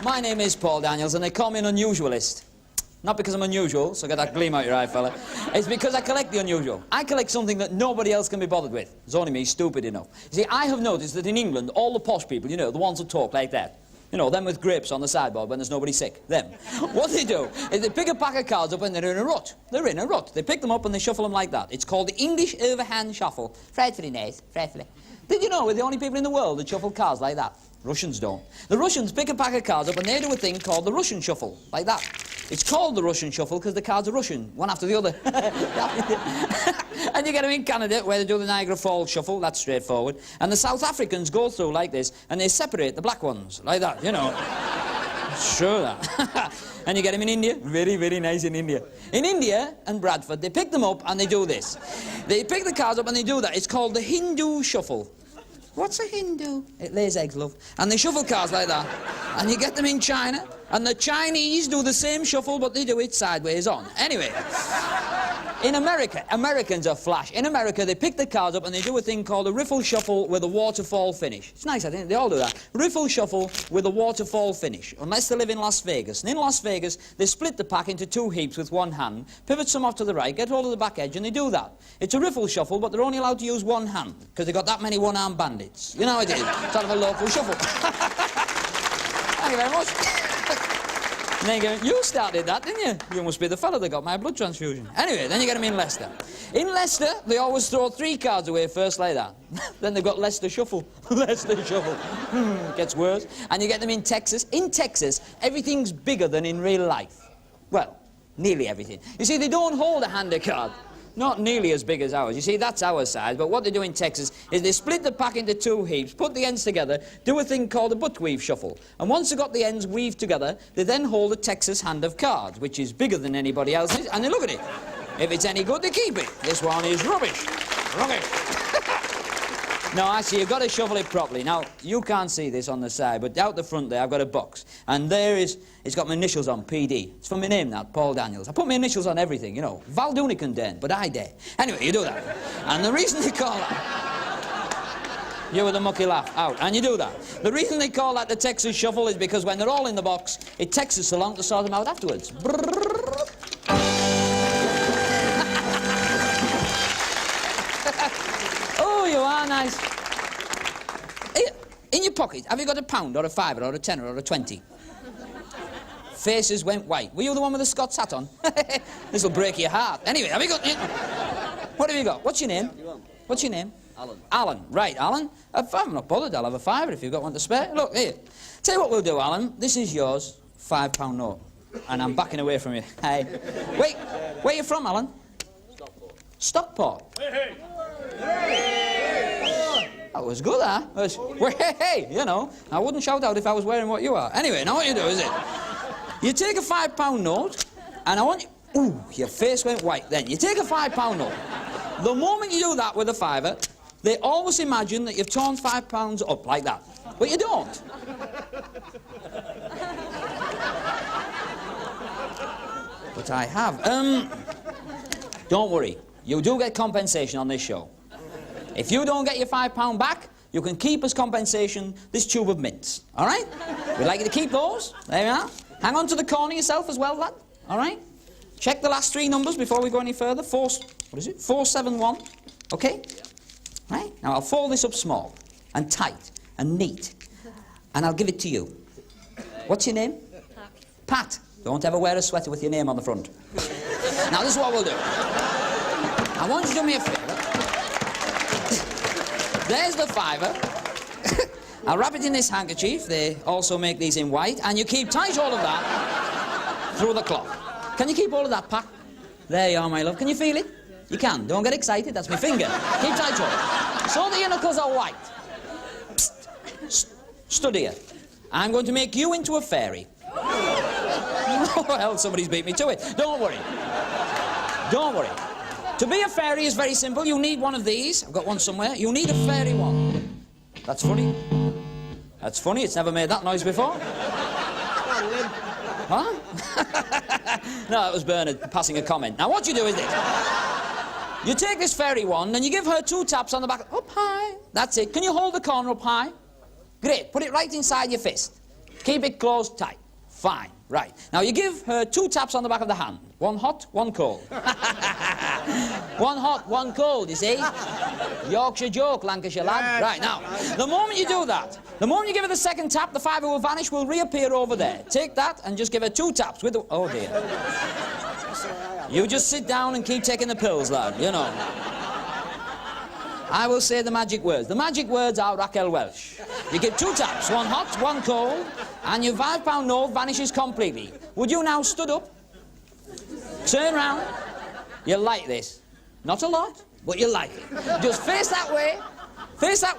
My name is Paul Daniels, and they call me an unusualist. Not because I'm unusual, so get that gleam out your eye, fella. It's because I collect the unusual. I collect something that nobody else can be bothered with. It's only me, stupid enough. You see, I have noticed that in England, all the posh people, you know, the ones that talk like that, you know, them with grapes on the sideboard when there's nobody sick, them. What they do is they pick a pack of cards up and they're in a rut. They're in a rut. They pick them up and they shuffle them like that. It's called the English overhand shuffle. Frightfully nice, frightfully. Did you know we're the only people in the world that shuffle cards like that? Russians don't. The Russians pick a pack of cards up and they do a thing called the Russian shuffle, like that. It's called the Russian shuffle because the cards are Russian, one after the other. And you get them in Canada where they do the Niagara Falls shuffle, that's straightforward. And the South Africans go through like this and they separate the black ones, like that, you know. Sure that. And you get them in India, very, very nice in India. In India and Bradford, they pick them up and they do this. They pick the cards up and they do that. It's called the Hindu shuffle. What's a Hindu? It lays eggs, love. And they shuffle cards like that. And you get them in China, and the Chinese do the same shuffle, but they do it sideways on. Anyway, in America, Americans are flash. In America, they pick the cards up and they do a thing called a riffle shuffle with a waterfall finish. It's nice, I think. They all do that. Riffle shuffle with a waterfall finish, unless they live in Las Vegas. And in Las Vegas, they split the pack into two heaps with one hand, pivot some off to the right, get hold of the back edge, and they do that. It's a riffle shuffle, but they're only allowed to use one hand, because they've got that many one-arm bandits. You know how it is. Sort of a local shuffle. Thank you very much. And then you go, you started that, didn't you? You must be the fellow that got my blood transfusion. Anyway, then you get them in Leicester. In Leicester, they always throw 3 cards away first like that. Then they've got Leicester shuffle. Leicester shuffle. Gets worse. And you get them in Texas. In Texas, everything's bigger than in real life. Well, nearly everything. You see, they don't hold a hand of card. Not nearly as big as ours. You see, that's our size, but what they do in Texas is they split the pack into 2 heaps, put the ends together, do a thing called a butt weave shuffle. And once they've got the ends weaved together, they then hold a Texas hand of cards, which is bigger than anybody else's, and they look at it. If it's any good, they keep it. This one is rubbish. Rubbish. No, actually, you've got to shuffle it properly. Now, you can't see this on the side, but out the front there, I've got a box. And there is, it's got my initials on, PD. It's for my name, that, Paul Daniels. I put my initials on everything, you know. Val Doonican daren't, but I dare. Anyway, you do that. And the reason they call that... You with a mucky laugh, out. And you do that. The reason they call that the Texas Shuffle is because when they're all in the box, it takes us so long to sort them out afterwards. Oh, you are nice. In your pocket, have you got a pound or a fiver or a tenner or a 20? Faces went white. Were you the one with the Scots hat on? This'll break your heart. Anyway, have you got... What have you got? What's your name? What's your name? Alan. Alan. Right, Alan. If I'm not bothered, I'll have a fiver if you've got one to spare. Look, here. Tell you what we'll do, Alan. This is yours, £5 note. And I'm backing away from you. Hey. Wait, where are you from, Alan? Stockport. Stockport? Hey, hey. That was good, huh? Hey, you know, I wouldn't shout out if I was wearing what you are. Anyway, now what you do is it, you take a £5 note, and I want you... Ooh, your face went white then. You take a £5 note. The moment you do that with a fiver, they always imagine that you've torn £5 up like that. But you don't. But I have. Don't worry. You do get compensation on this show. If you don't get your £5 back, you can keep as compensation this tube of mints. All right? We'd like you to keep those. There you are. Hang on to the corner yourself as well, lad. All right? Check the last 3 numbers before we go any further. 471. Okay? Yeah. Right? Now, I'll fold this up small and tight and neat. And I'll give it to you. What's your name? Pat. Pat. Don't ever wear a sweater with your name on the front. Now, this is what we'll do. I want you to do me a favour. There's the fiver. I'll wrap it in this handkerchief. They also make these in white. And you keep tight hold of that through the cloth. Can you keep hold of that, Pat? There you are, my love. Can you feel it? You can. Don't get excited. That's my finger. Keep tight hold. So that your knuckles are white. Psst. Stud here. I'm going to make you into a fairy. Well, somebody's beat me to it. Don't worry. Don't worry. To be a fairy is very simple. You need one of these. I've got one somewhere. You need a fairy one. That's funny. That's funny. It's never made that noise before. Huh? No, that was Bernard passing a comment. Now, what you do is this. You take this fairy wand and you give her 2 taps on the back. Up high. That's it. Can you hold the corner up high? Great. Put it right inside your fist. Keep it closed tight. Fine. Right. Now you give her 2 taps on the back of the hand. 1 hot, 1 cold. 1 hot, 1 cold, you see? Yorkshire joke, Lancashire lad. Right, now, the moment you do that, the moment you give her the 2nd tap, the 5 will vanish, will reappear over there. Take that and just give her 2 taps with the... Oh, dear. You just sit down and keep taking the pills, lad, you know. I will say the magic words. The magic words are Raquel Welsh. You give 2 taps, 1 hot, 1 cold, and your £5 note vanishes completely. Would you now stood up, turn round, you like this. Not a lot, but you like it. Just face that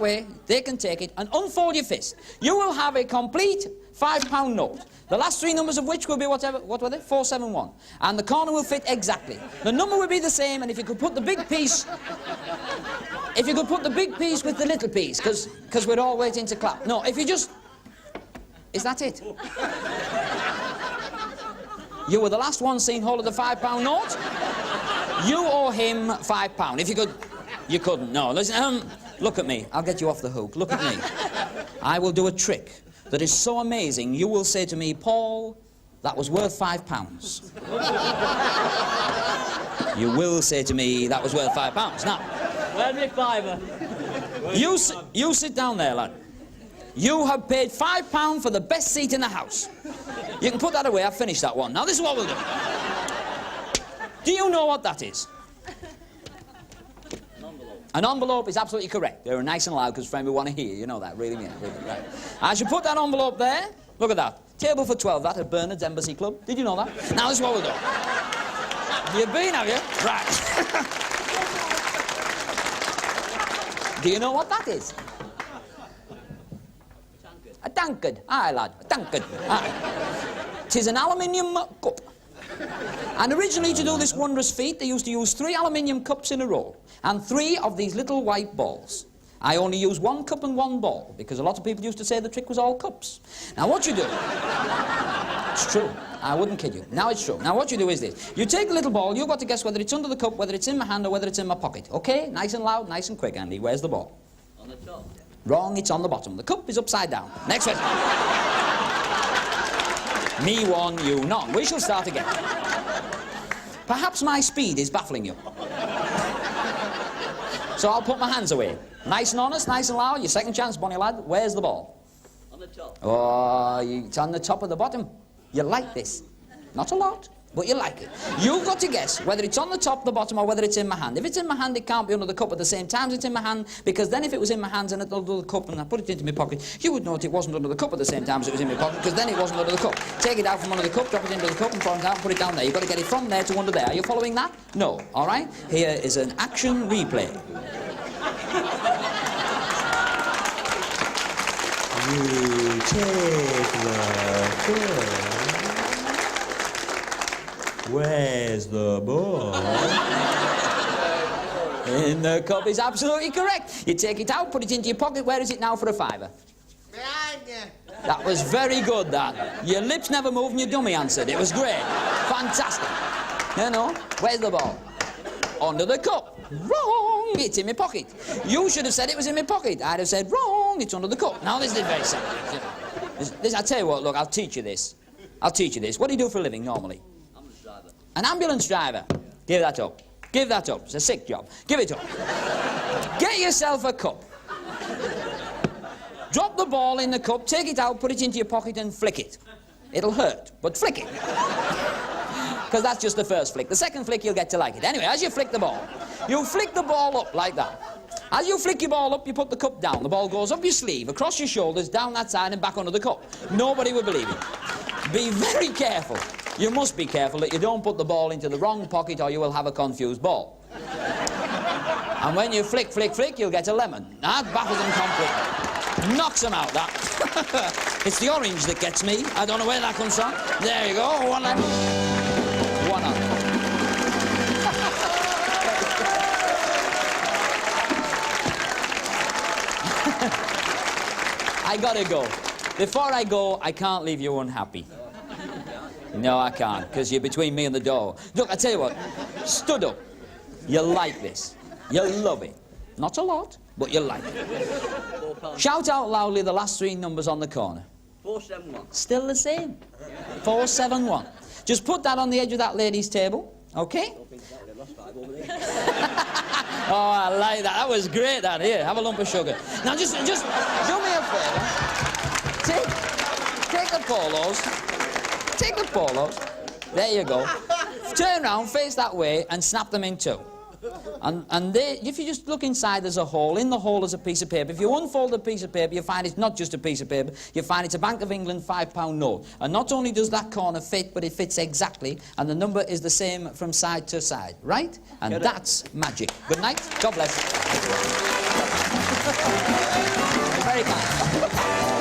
way, they can take it, and unfold your fist. You will have a complete £5 note. The last 3 numbers of which will be whatever, what were they? 471. And the corner will fit exactly. The number will be the same, and if you could put the big piece... If you could put the big piece with the little piece, because we're all waiting to clap. No, if you just... Is that it? You were the last one seen hold of the £5 note. You owe him £5. If you could... You couldn't, no. Listen, look at me. I'll get you off the hook. Look at me. I will do a trick that is so amazing, you will say to me, Paul, that was worth £5. You will say to me, that was worth £5. Now... Where's my fiver? You sit down there, lad. You have paid £5 for the best seat in the house. You can put that away, I've finished that one. Now this is what we'll do. Do you know what that is? An envelope is absolutely correct. They're nice and loud because friend we want to hear. You know that, really mean it. Really, right. I should put that envelope there. Look at that. Table for 12, that at Bernard's Embassy Club. Did you know that? Now this is what we'll do. You've been, have you? Right. Do you know what that is? A tankard. Aye, lad, a tankard. Aye. 'Tis an aluminium cup. And originally, to do this wondrous feat, they used to use 3 aluminium cups in a row, and 3 of these little white balls. I only use 1 cup and 1 ball, because a lot of people used to say the trick was all cups. Now, what you do... It's true. I wouldn't kid you. Now it's true. Now what you do is this. You take a little ball, you've got to guess whether it's under the cup, whether it's in my hand, or whether it's in my pocket. Okay? Nice and loud, nice and quick, Andy. Where's the ball? On the top. Wrong, it's on the bottom. The cup is upside down. Next question. Me one, you none. We shall start again. Perhaps my speed is baffling you. So I'll put my hands away. Nice and honest, nice and loud. Your second chance, Bonnie lad. Where's the ball? On the top. Oh, it's on the top of the bottom. You like this. Not a lot, but you like it. You've got to guess whether it's on the top, the bottom, or whether it's in my hand. If it's in my hand, it can't be under the cup at the same time as it's in my hand, because then if it was in my hands and it under the cup and I put it into my pocket, you would know it wasn't under the cup at the same time as it was in my pocket, because then it wasn't under the cup. Take it out from under the cup, drop it into the cup, and throw it out and put it down there. You've got to get it from there to under there. Are you following that? No. All right? Here is an action replay. You take the cup. Where's the ball? In the cup is absolutely correct. You take it out, put it into your pocket. Where is it now for a £5? Behind you. That was very good, that. Your lips never moved and your dummy answered. It was great. Fantastic. You know, where's the ball? Under the cup. Wrong. It's in my pocket. You should have said it was in my pocket. I'd have said, wrong, it's under the cup. Now, this is very simple. I'll tell you what, look, I'll teach you this. I'll teach you this. What do you do for a living, normally? Ambulance driver. An ambulance driver. Give that up. Give that up. It's a sick job. Give it up. Get yourself a cup. Drop the ball in the cup, take it out, put it into your pocket and flick it. It'll hurt, but flick it. Because that's just the first flick. The second flick, you'll get to like it. Anyway, as you flick the ball, you flick the ball up like that. As you flick your ball up, you put the cup down. The ball goes up your sleeve, across your shoulders, down that side and back under the cup. Nobody will believe it. Be very careful. You must be careful that you don't put the ball into the wrong pocket or you will have a confused ball. And when you flick, flick, flick, you'll get a lemon. That baffles them completely. Knocks them out, that. It's the orange that gets me. I don't know where that comes from. There you go, 1 lemon. 1 on. I gotta go. Before I go, I can't leave you unhappy. No, I can't, because you're between me and the door. Look, I tell you what, stood up. You like this. You love it. Not a lot, but you like it. Shout out loudly the last 3 numbers on the corner. 471. Still the same. 471. Just put that on the edge of that lady's table, okay? Don't think about it. I lost 5 over there. Oh, I like that. That was great, that. Here, have a lump of sugar. Now, just do me a favour. Take the polos. Take the polos. There you go. Turn round, face that way, and snap them in two. And they, if you just look inside, there's a hole. In the hole is a piece of paper. If you unfold the piece of paper, you find it's not just a piece of paper. You find it's a Bank of England £5 note. And not only does that corner fit, but it fits exactly. And the number is the same from side to side, right? And that's magic. Good night. God bless. Very kind.